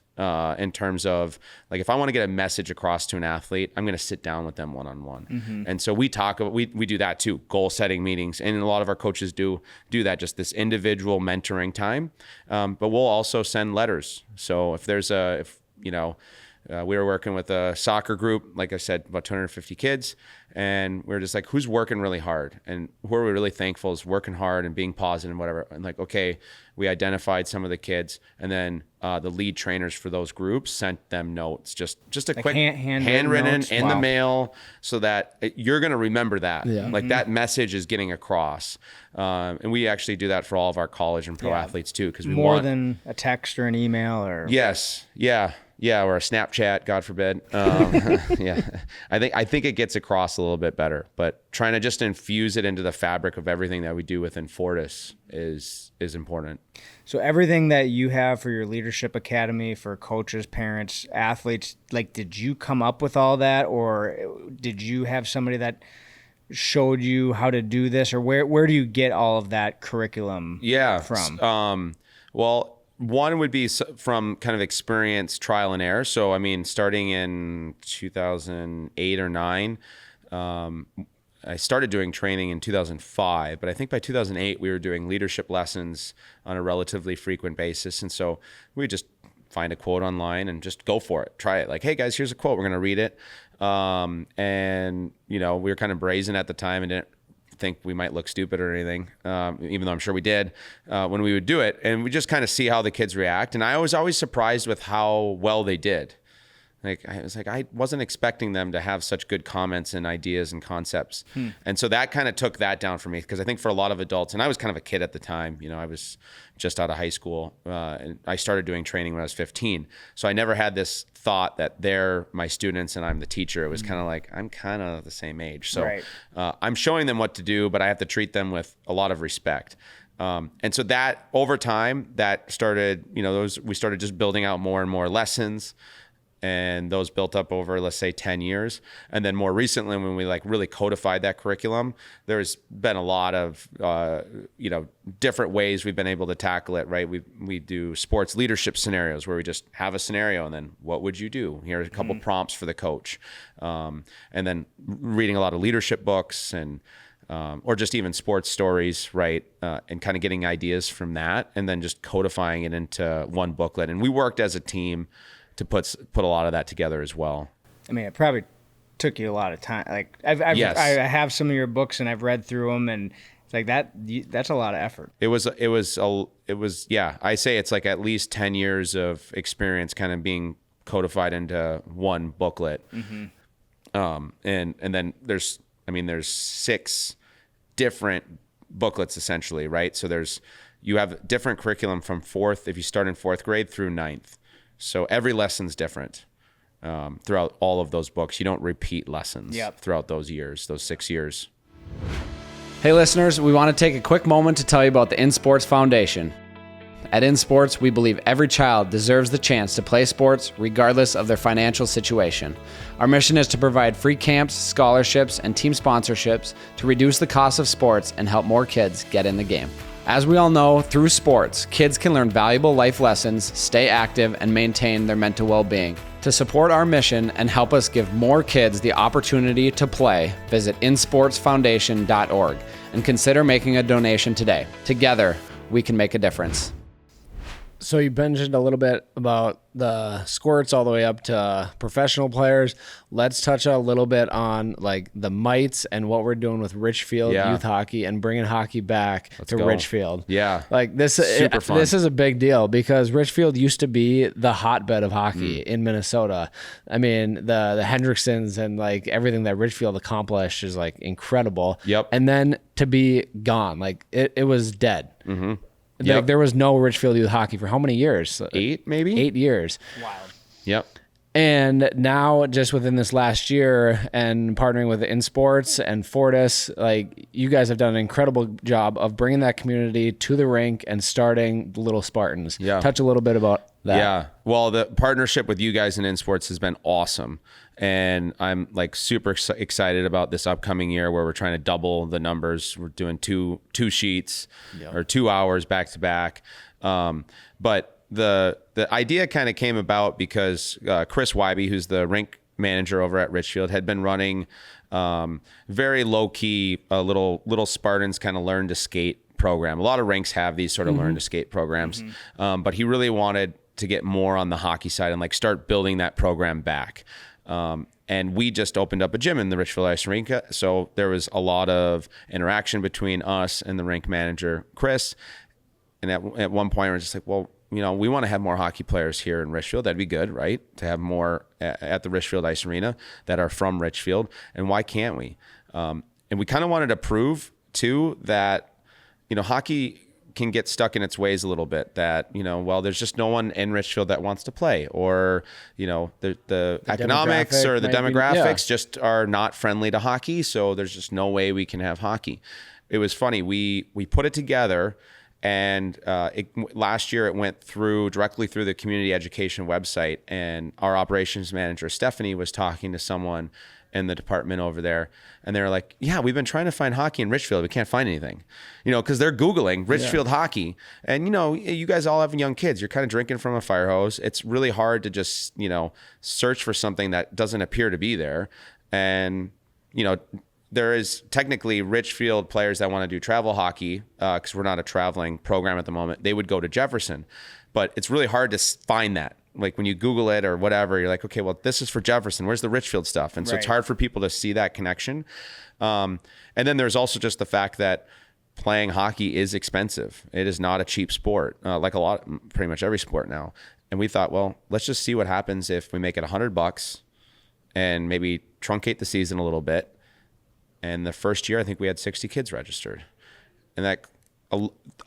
in terms of like, if I want to get a message across to an athlete, I'm going to sit down with them one-on-one. Mm-hmm. And so we do that too, goal setting meetings, and a lot of our coaches do that, just this individual mentoring time. But we'll also send letters. So if there's we were working with a soccer group, like I said, about 250 kids, and we were just like, who's working really hard? And who are we really thankful is working hard and being positive and whatever. And like, okay, we identified some of the kids, and then the lead trainers for those groups sent them notes, just a like quick handwritten in the mail, so that you're going to remember that. Yeah. Like that message is getting across. And we actually do that for all of our college and pro athletes too, because we more want than a text or an email or or a Snapchat, God forbid. I think it gets across a little bit better, but trying to just infuse it into the fabric of everything that we do within Fortis is important. So everything that you have for your leadership academy, for coaches, parents, athletes, like, did you come up with all that, or did you have somebody that showed you how to do this, or where do you get all of that curriculum from? One would be from kind of experience, trial and error. So, I mean, starting in 2008 or 9, I started doing training in 2005, but I think by 2008 we were doing leadership lessons on a relatively frequent basis. And so we just find a quote online and just go for it. Try it. Like, hey guys, here's a quote. We're going to read it. And we were kind of brazen at the time and didn't think we might look stupid or anything, even though I'm sure we did when we would do it. And we just kind of see how the kids react. And I was always surprised with how well they did. I wasn't expecting them to have such good comments and ideas and concepts. And so that kind of took that down for me, because I think for a lot of adults, and I was kind of a kid at the time, I was just out of high school, and I started doing training when I was 15. So I never had this thought that they're my students and I'm the teacher. It was kind of like, I'm kind of the same age. So I'm showing them what to do, but I have to treat them with a lot of respect. And so that over time, that started, we started just building out more and more lessons. And those built up over, let's say, 10 years. And then more recently, when we really codified that curriculum, there's been a lot of, different ways we've been able to tackle it, right? We do sports leadership scenarios where we just have a scenario and then what would you do? Here are a couple prompts for the coach. And then reading a lot of leadership books and, or just even sports stories, right? And kind of getting ideas from that and then just codifying it into one booklet. And we worked as a team to put a lot of that together as well. I mean, it probably took you a lot of time. Like I have some of your books and I've read through them, and it's like that's a lot of effort. It was yeah. I say it's like at least 10 years of experience kind of being codified into one booklet. And then there's 6 different booklets essentially, right? So you have different curriculum from if you start in 4th grade through 9th. So every lesson's different throughout all of those books. You don't repeat lessons throughout those 6 years. Hey listeners, we want to take a quick moment to tell you about the InSports Foundation. At InSports, we believe every child deserves the chance to play sports regardless of their financial situation. Our mission is to provide free camps, scholarships, and team sponsorships to reduce the cost of sports and help more kids get in the game. As we all know, through sports, kids can learn valuable life lessons, stay active, and maintain their mental well-being. To support our mission and help us give more kids the opportunity to play, visit insportsfoundation.org and consider making a donation today. Together, we can make a difference. So you mentioned a little bit about the squirts all the way up to professional players. Let's touch a little bit on like the mites and what we're doing with Richfield youth hockey and bringing hockey back to Richfield. Yeah. Like this is a big deal because Richfield used to be the hotbed of hockey in Minnesota. I mean, the Hendricksons and like everything that Richfield accomplished is like incredible. Yep. And then to be gone, like it was dead. Mm-hmm. Like there was no Richfield youth hockey for how many years? 8, maybe? 8 years. Wild. Yep. And now, just within this last year, and partnering with InSports and Fortis, like you guys have done an incredible job of bringing that community to the rink and starting the Little Spartans. Yeah. Touch a little bit about that. Yeah. Well, the partnership with you guys in InSports has been awesome. And I'm like super excited about this upcoming year where we're trying to double the numbers. We're doing two sheets or 2 hours back to back. But the idea kind of came about because Chris Wybe, who's the rink manager over at Richfield, had been running very low key little Spartans kind of learn to skate program. A lot of rinks have these sort of learn to skate programs, but he really wanted to get more on the hockey side and like start building that program back. And we just opened up a gym in the Richfield Ice Rink. So there was a lot of interaction between us and the rink manager, Chris. And at one point, we're just like, well, you know, we want to have more hockey players here in Richfield. That'd be good, right? To have more at the Richfield Ice Arena that are from Richfield. And why can't we? And we kind of wanted to prove, too, that, you know, hockey can get stuck in its ways a little bit, that, you know, well, there's just no one in Richfield that wants to play, or, you know, the economics or the demographics just are not friendly to hockey. So there's just no way we can have hockey. It was funny. We put it together, and last year it went directly through the community education website, and our operations manager, Stephanie, was talking to someone in the department over there, and they were like, yeah, we've been trying to find hockey in Richfield. We can't find anything, you know, because they're Googling Richfield hockey. And, you know, you guys all have young kids. You're kind of drinking from a fire hose. It's really hard to just, you know, search for something that doesn't appear to be there. And, you know, there is technically Richfield players that want to do travel hockey because we're not a traveling program at the moment. They would go to Jefferson, but it's really hard to find that. Like when you Google it or whatever, you're like, okay, well, this is for Jefferson. Where's the Richfield stuff? And so it's hard for people to see that connection. And then there's also just the fact that playing hockey is expensive. It is not a cheap sport, like pretty much every sport now. And we thought, well, let's just see what happens if we make it $100 and maybe truncate the season a little bit. And the first year, I think we had 60 kids registered. And that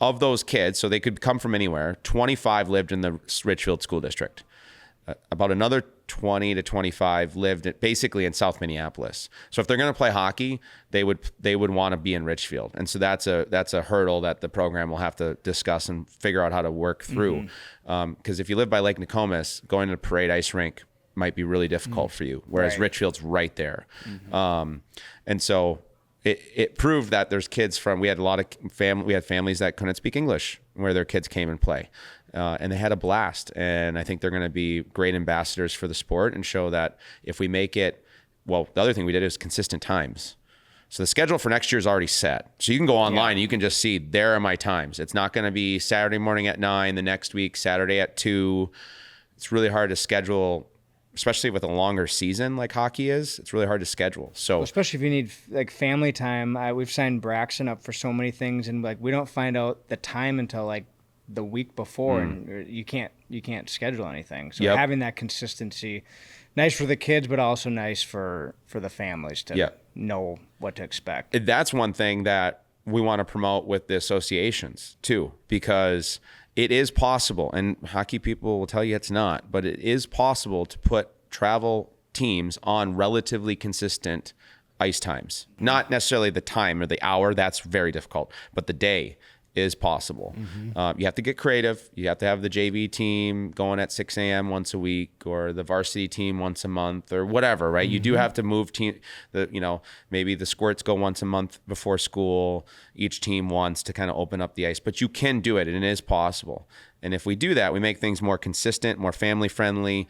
of those kids, so they could come from anywhere, 25 lived in the Richfield School District. About another 20 to 25 lived basically in South Minneapolis. So if they're going to play hockey, they would want to be in Richfield. And so that's a hurdle that the program will have to discuss and figure out how to work through. Because if you live by Lake Nokomis, going to Parade Ice Rink might be really difficult for you, whereas Richfield's right there. And so it proved that there's kids we had a lot of we had families that couldn't speak English where their kids came and play. And they had a blast. And I think they're going to be great ambassadors for the sport and show that if we make it, well, the other thing we did is consistent times. So the schedule for next year is already set. So you can go online and you can just see, there are my times. It's not going to be Saturday morning at 9, the next week, Saturday at 2. It's really hard to schedule especially with a longer season like hockey is, it's really hard to schedule. So Well, especially if you need like family time. We've signed Braxton up for so many things, and like we don't find out the time until like the week before, and you can't schedule anything. So having that consistency, nice for the kids, but also nice for the families to know what to expect. That's one thing that we want to promote with the associations too, because it is possible, and hockey people will tell you it's not, but it is possible to put travel teams on relatively consistent ice times. Not necessarily the time or the hour, that's very difficult, but the day is possible. You have to get creative. You have to have the JV team going at 6 a.m. once a week, or the varsity team once a month, or whatever, right? You do have to move maybe the squirts go once a month before school, each team once, to kind of open up the ice, but you can do it, and it is possible. And if we do that, we make things more consistent, more family friendly,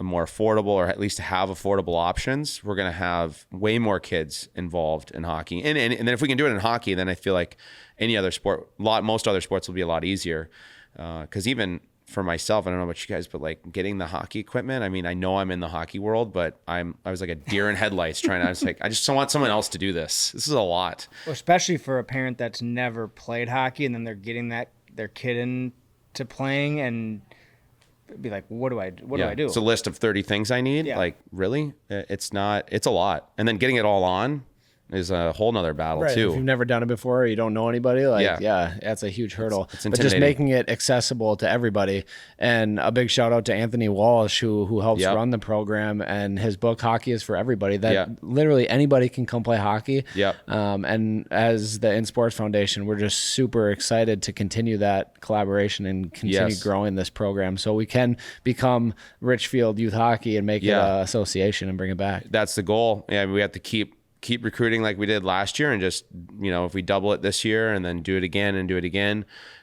more affordable, or at least have affordable options. We're going to have way more kids involved in hockey. And then if we can do it in hockey, then I feel like any other sport, most other sports will be a lot easier. Because even for myself, I don't know about you guys, but like getting the hockey equipment, I mean, I know I'm in the hockey world, but I was like a deer in headlights I just want someone else to do this. This is a lot. Well, especially for a parent that's never played hockey, and then they're getting their kid into playing, and be like, what do I do? It's a list of 30 things I need. Yeah. Like, really? It's a lot. And then getting it all on is a whole nother battle too. If you've never done it before, or you don't know anybody, that's a huge hurdle. It's but just making it accessible to everybody. And a big shout out to Anthony Walsh, who helps run the program, and his book Hockey is for Everybody, that literally anybody can come play hockey. And as the In Sports Foundation, we're just super excited to continue that collaboration and continue growing this program, so we can become Richfield Youth Hockey and make it an association and bring it back. That's the goal. Yeah, we have to keep recruiting like we did last year, and just, if we double it this year and then do it again,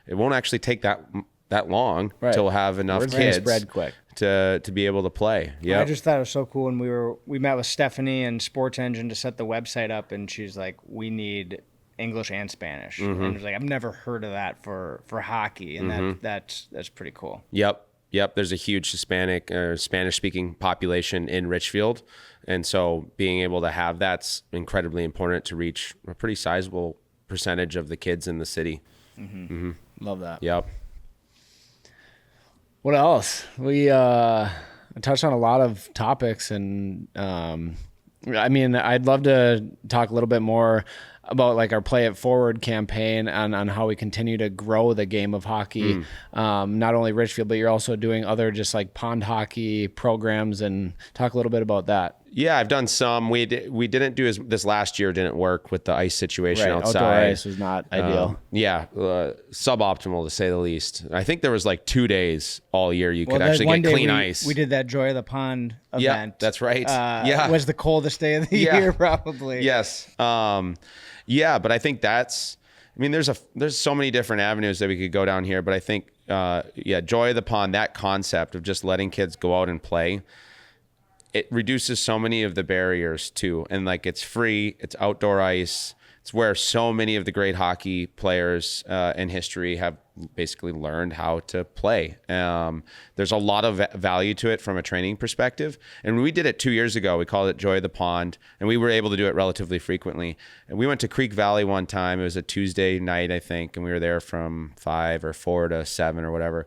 it won't actually take that long till we'll have enough kids spread quick to be able to play. I just thought it was so cool. And we met with Stephanie and Sports Engine to set the website up, and she's like, we need English and Spanish. And it was like, I've never heard of that for hockey, and that's pretty cool. Yep, there's a huge Hispanic or Spanish-speaking population in Richfield, and so being able to have that's incredibly important to reach a pretty sizable percentage of the kids in the city. Love that. Yep. What else? We touched on a lot of topics, and I'd love to talk a little bit more about like our Play It Forward campaign on how we continue to grow the game of hockey. Not only Richfield, but you're also doing other just like pond hockey programs, and talk a little bit about that. Yeah, I've done some. We didn't do this last year. Didn't work with the ice situation outside. Outdoor ice was not ideal. Suboptimal to say the least. I think there was like 2 days all year you could actually get clean ice. We did that Joy of the Pond event. Yeah, that's right. It was the coldest day of the year probably. Yes. But I think there's so many different avenues that we could go down here, but I think Joy of the Pond, that concept of just letting kids go out and play, it reduces so many of the barriers too. And like, it's free, it's outdoor ice. It's where so many of the great hockey players in history have basically learned how to play. There's a lot of value to it from a training perspective. And when we did it 2 years ago, we called it Joy of the Pond, and we were able to do it relatively frequently. And we went to Creek Valley one time. It was a Tuesday night, I think, and we were there from 5 or 4 to 7 or whatever.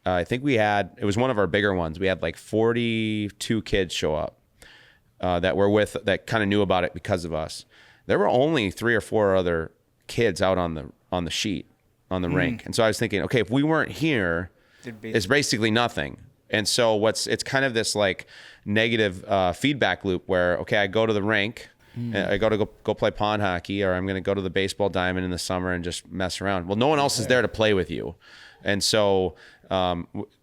I think it was one of our bigger ones. We had like 42 kids show up that kind of knew about it because of us. There were only 3 or 4 other kids out on the sheet, on the rink. And so I was thinking, okay, if we weren't here, it's basically nothing. And so it's kind of this like negative feedback loop where, okay, I go to the rink, I go to go play pond hockey, or I'm going to go to the baseball diamond in the summer and just mess around. Well, no one else is there to play with you. And so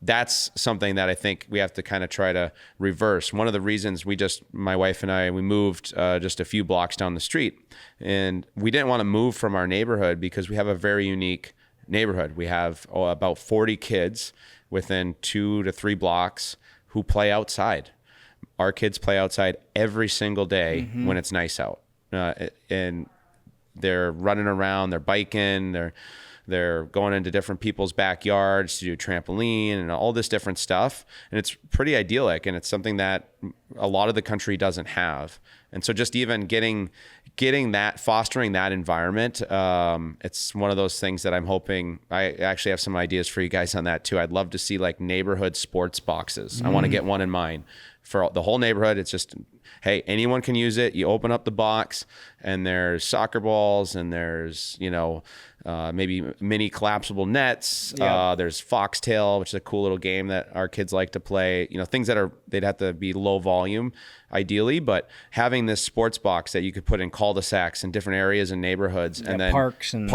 that's something that I think we have to kind of try to reverse. One of the reasons my wife and I, we moved just a few blocks down the street, and we didn't want to move from our neighborhood because we have a very unique neighborhood. We have about 40 kids within 2 to 3 blocks who play outside. Our kids play outside every single day when it's nice out. And they're running around, they're biking, they're They're going into different people's backyards to do trampoline and all this different stuff. And it's pretty idyllic, and it's something that a lot of the country doesn't have. And so just even getting that, fostering that environment, it's one of those things that I'm hoping, I actually have some ideas for you guys on that too. I'd love to see like neighborhood sports boxes. I want to get one in mine for the whole neighborhood. It's just, hey, anyone can use it. You open up the box and there's soccer balls and there's, maybe mini collapsible nets. There's foxtail, which is a cool little game that our kids like to play. Things that they'd have to be low volume ideally, but having this sports box that you could put in cul-de-sacs in different areas and neighborhoods, and then parks, and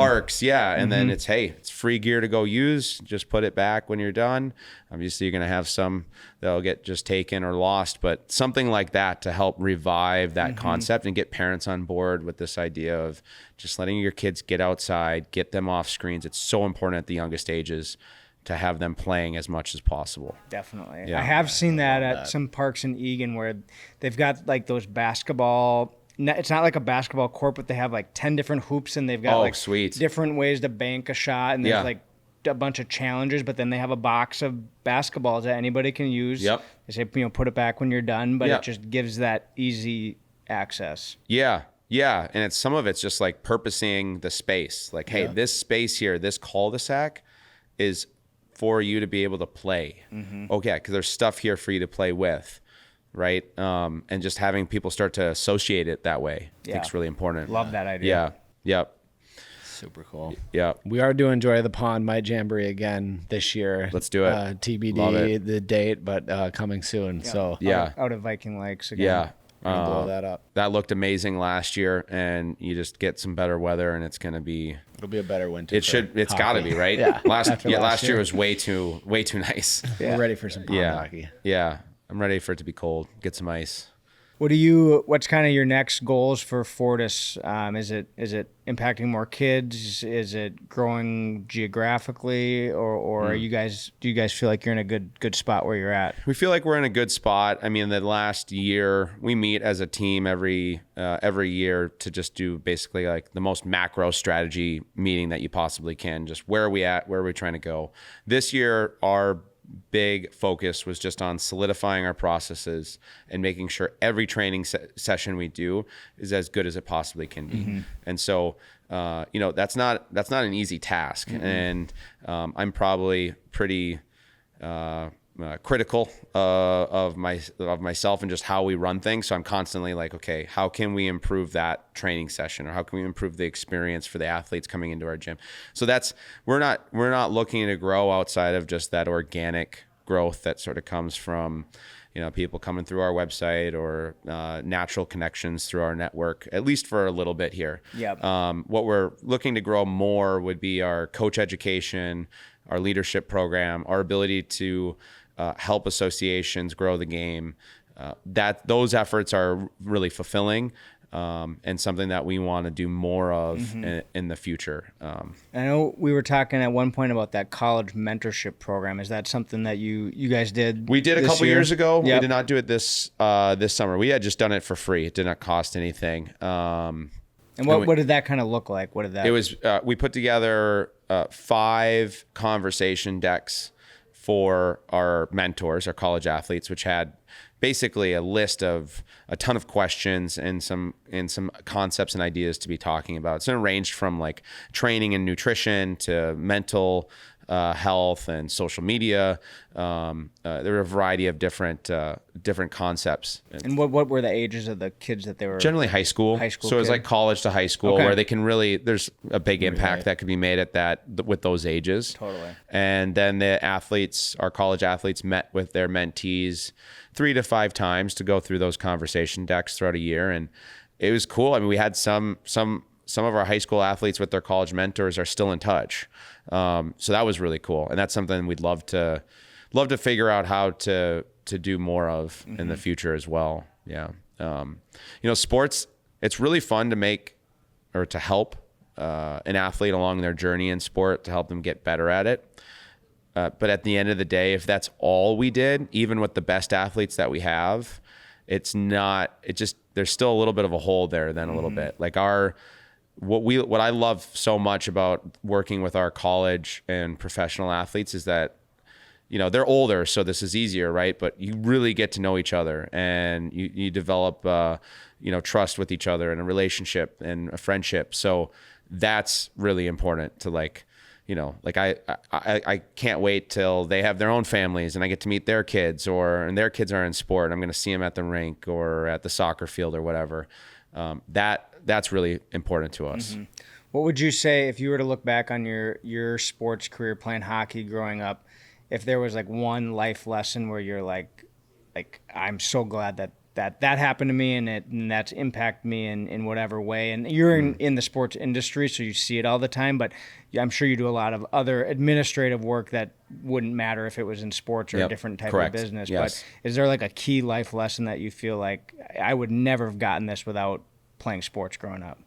then it's free gear to go use. Just put it back when you're done. Obviously, you're going to have some that'll get just taken or lost, but something like that to help revive that concept and get parents on board with this idea of just letting your kids get outside, get them off screens. It's so important at the youngest ages to have them playing as much as possible. Definitely. Yeah. I have seen that at some parks in Egan where they've got like those basketball, it's not like a basketball court, but they have like 10 different hoops, and they've got sweet. different ways to bank a shot, and there's like a bunch of challenges, but then they have a box of basketballs that anybody can use. Yep. They say, put it back when you're done, but it just gives that easy access. Yeah. Yeah. And some of it's just like purposing the space. Like, hey, this space here, this cul-de-sac is for you to be able to play. Okay, because there's stuff here for you to play with, right? And just having people start to associate it that way, I think is really important. Love that idea. Yeah. Yep. Super cool. Yeah. We are doing Joy of the Pond Might Jamboree again this year. Let's do it. TBD the date, but coming soon. So out of Viking Lakes again. Yeah. blow that up. That looked amazing last year, and you just get some better weather, and it's going to be. It'll be a better winter. It's got to be, right? Yeah. Last year was way too nice. We're ready for some pond hockey. Yeah. I'm ready for it to be cold. Get some ice. What's kind of your next goals for Fortis? Is it impacting more kids? Is it growing geographically, or do you guys feel like you're in a good spot where you're at? We feel like we're in a good spot. I mean, the last year we meet as a team every year to just do basically like the most macro strategy meeting that you possibly can. Just where are we at? Where are we trying to go? This year, our big focus was just on solidifying our processes and making sure every training session we do is as good as it possibly can be. Mm-hmm. And so, that's not an easy task. Mm-hmm. And I'm probably pretty critical of myself and just how we run things. So I'm constantly like, okay, how can we improve that training session, or how can we improve the experience for the athletes coming into our gym? So we're not looking to grow outside of just that organic growth that sort of comes from, people coming through our website or natural connections through our network, at least for a little bit here. Yep. What we're looking to grow more would be our coach education, our leadership program, our ability to help associations grow the game. Those efforts are really fulfilling and something that we want to do more of in the future. I know we were talking at one point about that college mentorship program. Is that something that you guys did? We did a couple years ago. Yep. We did not do it this summer. We had just done it for free. It did not cost anything. And what did that kind of look like? What did that? It was we put together 5 conversation decks for our mentors, our college athletes, which had basically a list of a ton of questions and some concepts and ideas to be talking about. So it ranged from like training and nutrition to mental health and social media. There were a variety of different concepts. And what were the ages of the kids that they were? Generally high school. So it was like college to high school, where they can really, there's a big impact that could be made at that with those ages. Totally. And then the athletes, our college athletes, met with their mentees 3 to 5 times to go through those conversation decks throughout a year. And it was cool. I mean, we had some of our high school athletes with their college mentors are still in touch. So that was really cool. And that's something we'd love to figure out how to do more of in the future as well. Yeah. Sports, it's really fun to make or to help an athlete along their journey in sport, to help them get better at it. But at the end of the day, if that's all we did, even with the best athletes that we have, there's still a little bit of a hole there then a little bit. Like what I love so much about working with our college and professional athletes is that, they're older, so this is easier, right? But you really get to know each other, and you develop, trust with each other and a relationship and a friendship. So that's really important to I can't wait till they have their own families and I get to meet their kids, and their kids are in sport. I'm going to see them at the rink or at the soccer field or whatever. That's really important to us. Mm-hmm. What would you say if you were to look back on your sports career playing hockey growing up, if there was like one life lesson where you're like I'm so glad that happened to me and that's impacted me in whatever way. And you're in the sports industry, so you see it all the time, but I'm sure you do a lot of other administrative work that wouldn't matter if it was in sports or a different type of business. Yes. But is there like a key life lesson that you feel like I would never have gotten this without playing sports growing up?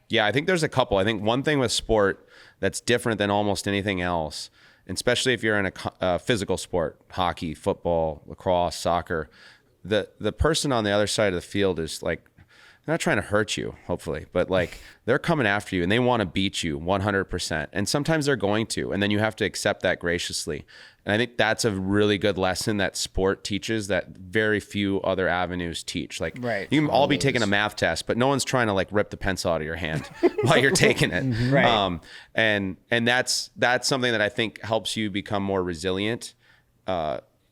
Yeah, I think there's a couple. I think one thing with sport that's different than almost anything else, and especially if you're in a physical sport, hockey, football, lacrosse, soccer, the person on the other side of the field is like, they're not trying to hurt you, hopefully, but like they're coming after you and they want to beat you 100%. And sometimes they're going to, and then you have to accept that graciously. And I think that's a really good lesson that sport teaches that very few other avenues teach. Like you can all be taking a math test, but no one's trying to like rip the pencil out of your hand while you're taking it. Right. And that's something that I think helps you become more resilient.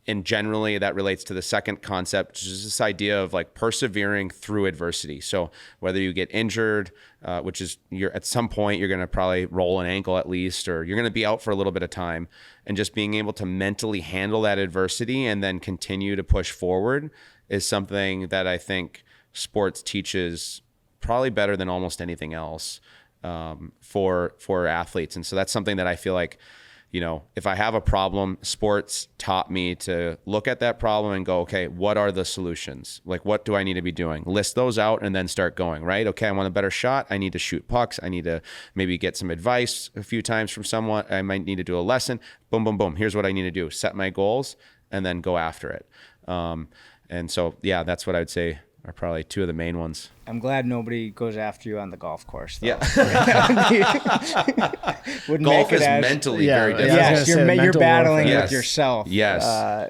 And generally that relates to the second concept, which is this idea of like persevering through adversity. So whether you get injured, which is at some point you're going to probably roll an ankle at least, or you're going to be out for a little bit of time, and just being able to mentally handle that adversity and then continue to push forward is something that I think sports teaches probably better than almost anything else for athletes. And so that's something that I feel like, if I have a problem, sports taught me to look at that problem and go, okay, what are the solutions? Like, what do I need to be doing? List those out and then start going, right? Okay, I want a better shot. I need to shoot pucks. I need to maybe get some advice a few times from someone. I might need to do a lesson. Boom, boom, boom. Here's what I need to do. Set my goals and then go after it. And so, yeah, that's what I would say are probably two of the main ones. I'm glad nobody goes after you on the golf course, though. Yeah. Golf is mentally very different. Yes, you're battling with yourself. Yes.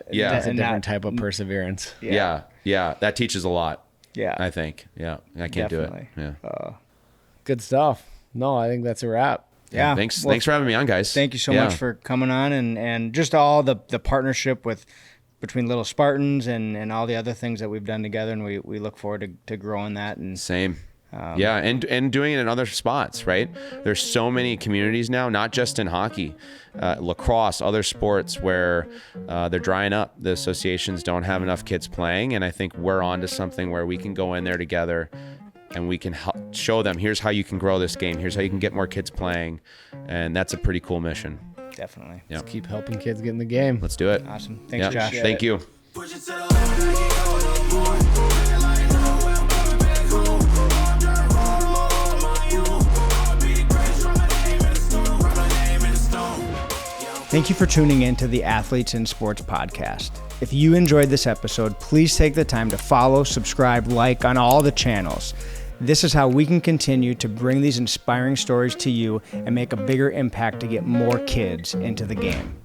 It's a different type of perseverance. Yeah. That teaches a lot. Yeah. I think. Yeah. I can't Definitely. do it. Yeah. Good stuff. No, I think that's a wrap. Yeah. Thanks for having me on, guys. Thank you so much for coming on and just all the partnership between Little Spartans and all the other things that we've done together, and we look forward to growing that. And same. And doing it in other spots, right? There's so many communities now, not just in hockey, lacrosse, other sports where they're drying up. The associations don't have enough kids playing, and I think we're onto something where we can go in there together and we can show them, here's how you can grow this game, here's how you can get more kids playing, and that's a pretty cool mission. Definitely. Yeah. Let's keep helping kids get in the game. Let's do it. Awesome. Thanks, Josh. Thank you. Thank you for tuning in to the Athletes in Sports podcast. If you enjoyed this episode, please take the time to follow, subscribe, like on all the channels. This is how we can continue to bring these inspiring stories to you and make a bigger impact to get more kids into the game.